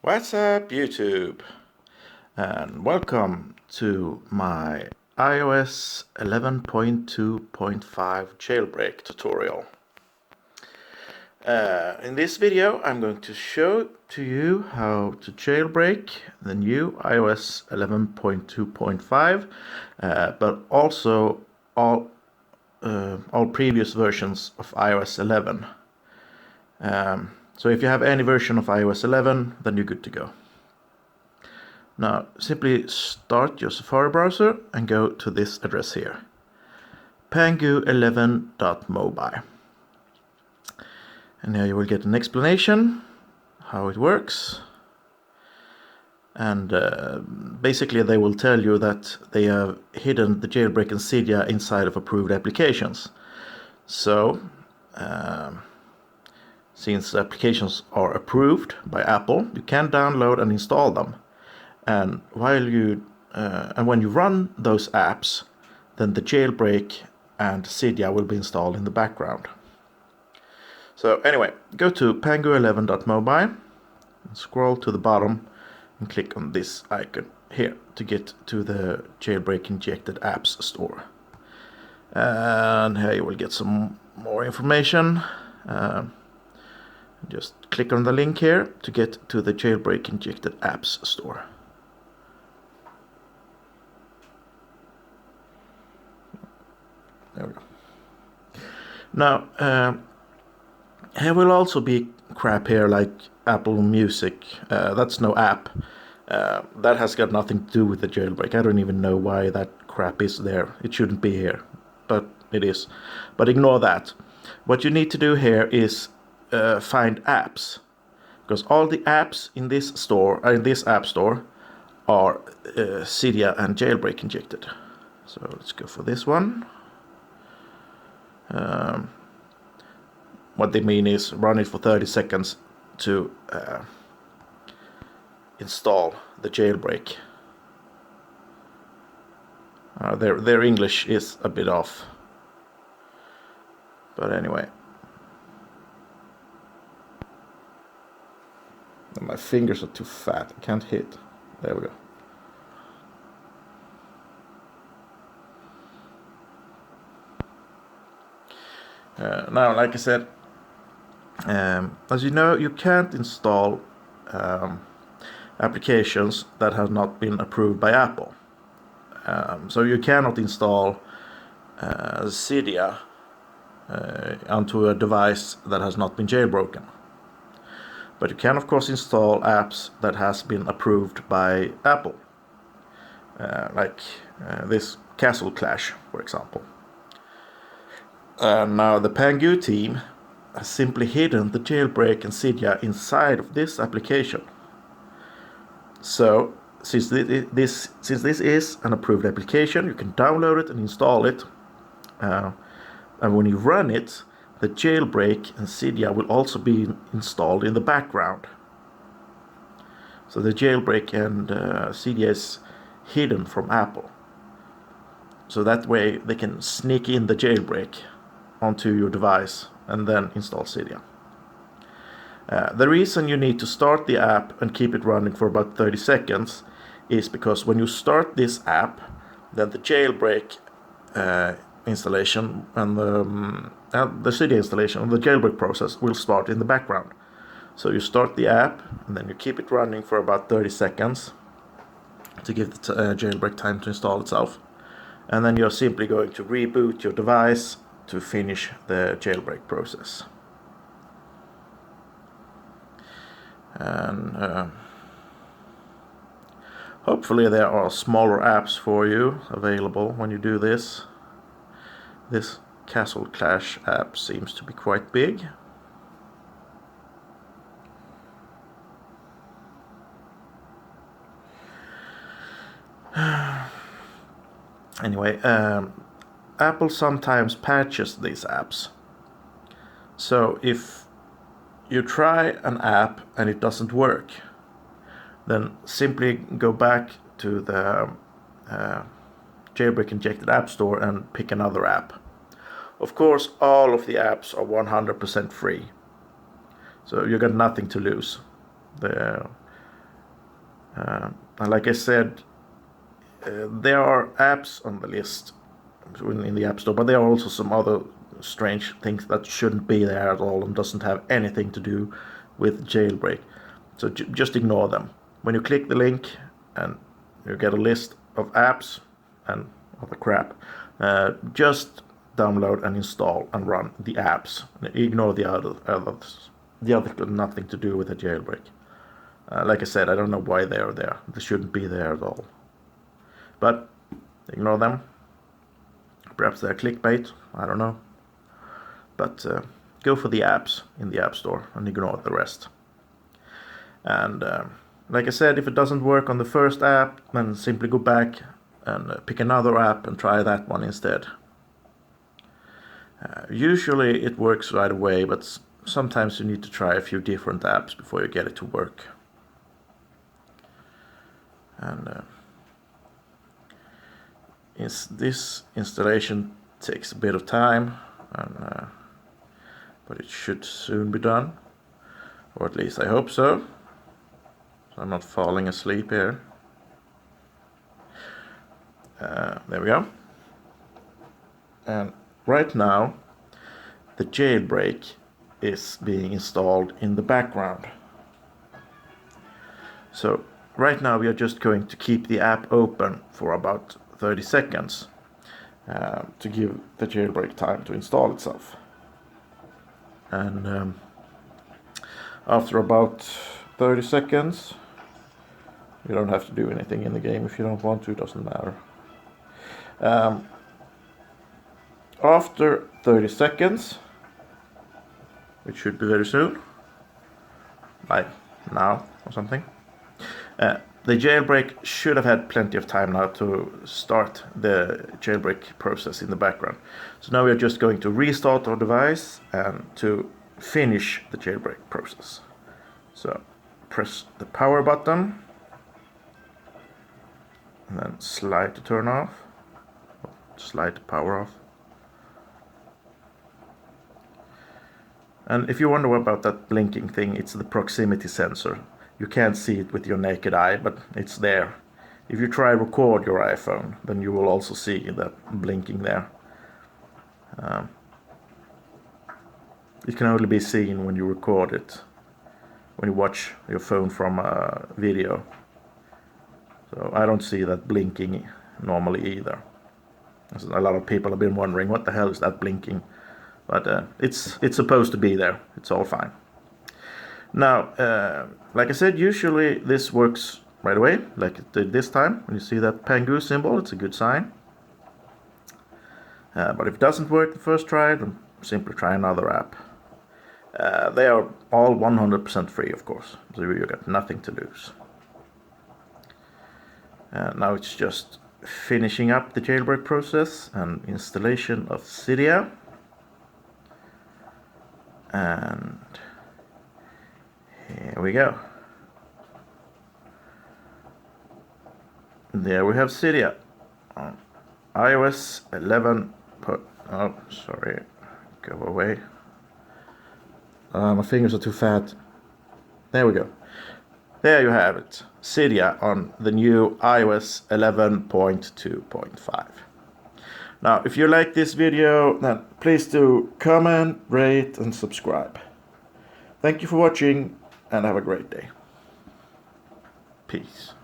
What's up, YouTube? And welcome to my iOS 11.2.5 jailbreak tutorial. In this video, I'm going to show to you how to jailbreak the new iOS 11.2.5, but also all previous versions of iOS 11. So if you have any version of iOS 11, then you're good to go. Now, simply start your Safari browser and go to this address here, pangu11.mobi. And here you will get an explanation how it works. And basically they will tell you that they have hidden the jailbreak and Cydia inside of approved applications. So, since the applications are approved by Apple, you can download and install them. And when you run those apps, then the jailbreak and Cydia will be installed in the background. So anyway, go to pangu11.mobi and scroll to the bottom and click on this icon here to get to the Jailbreak-Injected apps store. And here you will get some more information. Just click on the link here to get to the Jailbreak-Injected apps store. There we go. Now, there will also be crap here like Apple Music. That's no app. That has got nothing to do with the jailbreak. I don't even know why that crap is there. It shouldn't be here, but it is. But ignore that. What you need to do here is find apps, because all the apps in this store, in this app store, are Cydia and Jailbreak injected. So let's go for this one. What they mean is run it for 30 seconds to install the jailbreak. Their English is a bit off, but anyway. My fingers are too fat, I can't hit. There we go. Now, like I said, as you know, you can't install applications that have not been approved by Apple. So you cannot install Cydia onto a device that has not been jailbroken. But you can, of course, install apps that has been approved by Apple, like this Castle Clash, for example. Now the Pangu team has simply hidden the jailbreak and Cydia inside of this application. So since this is an approved application, you can download it and install it. And when you run it, the jailbreak and Cydia will also be installed in the background. So the jailbreak and Cydia is hidden from Apple. So that way they can sneak in the jailbreak onto your device and then install Cydia. The reason you need to start the app and keep it running for about 30 seconds is because when you start this app, then the jailbreak installation and the Cydia installation and the jailbreak process will start in the background. So you start the app and then you keep it running for about 30 seconds to give the jailbreak time to install itself. And then you're simply going to reboot your device to finish the jailbreak process. And hopefully there are smaller apps for you available when you do this. This Castle Clash app seems to be quite big. Anyway, Apple sometimes patches these apps. So if you try an app and it doesn't work, then simply go back to the Jailbreak-Injected App Store and pick another app. Of course, all of the apps are 100% free, so you got nothing to lose. And like I said, there are apps on the list in the App Store, but there are also some other strange things that shouldn't be there at all and doesn't have anything to do with Jailbreak. So just ignore them. When you click the link and you get a list of apps and other crap, just download and install and run the apps. Ignore the others. The others got nothing to do with the Jailbreak. Like I said, I don't know why they are there. They shouldn't be there at all. But ignore them. Perhaps they're clickbait. I don't know. But go for the apps in the App Store and ignore the rest. And like I said, if it doesn't work on the first app, then simply go back and pick another app and try that one instead. Usually it works right away, but sometimes you need to try a few different apps before you get it to work. And this installation takes a bit of time, but it should soon be done, or at least I hope so. So I'm not falling asleep here. There we go. And right now the Jailbreak is being installed in the background. So right now we are just going to keep the app open for about 30 seconds to give the Jailbreak time to install itself. And after about 30 seconds, you don't have to do anything in the game if you don't want to, it doesn't matter. After 30 seconds, which should be very soon, like now or something, the Jailbreak should have had plenty of time now to start the Jailbreak process in the background. So now we are just going to restart our device and to finish the Jailbreak process. So press the power button and then slide to turn off, slide the power off. And if you wonder about that blinking thing, it's the proximity sensor. You can't see it with your naked eye, but it's there. If you try record your iPhone, then you will also see that blinking there. It can only be seen when you record it, when you watch your phone from a video. So I don't see that blinking normally either. A lot of people have been wondering, what the hell is that blinking? But it's supposed to be there. It's all fine. Now, like I said, usually this works right away, like it did this time. When you see that pangu symbol, it's a good sign. But if it doesn't work the first try, then simply try another app. They are all 100% free, of course, so you got nothing to lose. Now it's just finishing up the Jailbreak process and installation of Cydia. And here we go. There we have Cydia on iOS 11. Oh, sorry, go away. My fingers are too fat. There we go. There you have it. Cydia on the new iOS 11.2.5. Now, if you like this video, then please do comment, rate, and subscribe. Thank you for watching, and have a great day. Peace.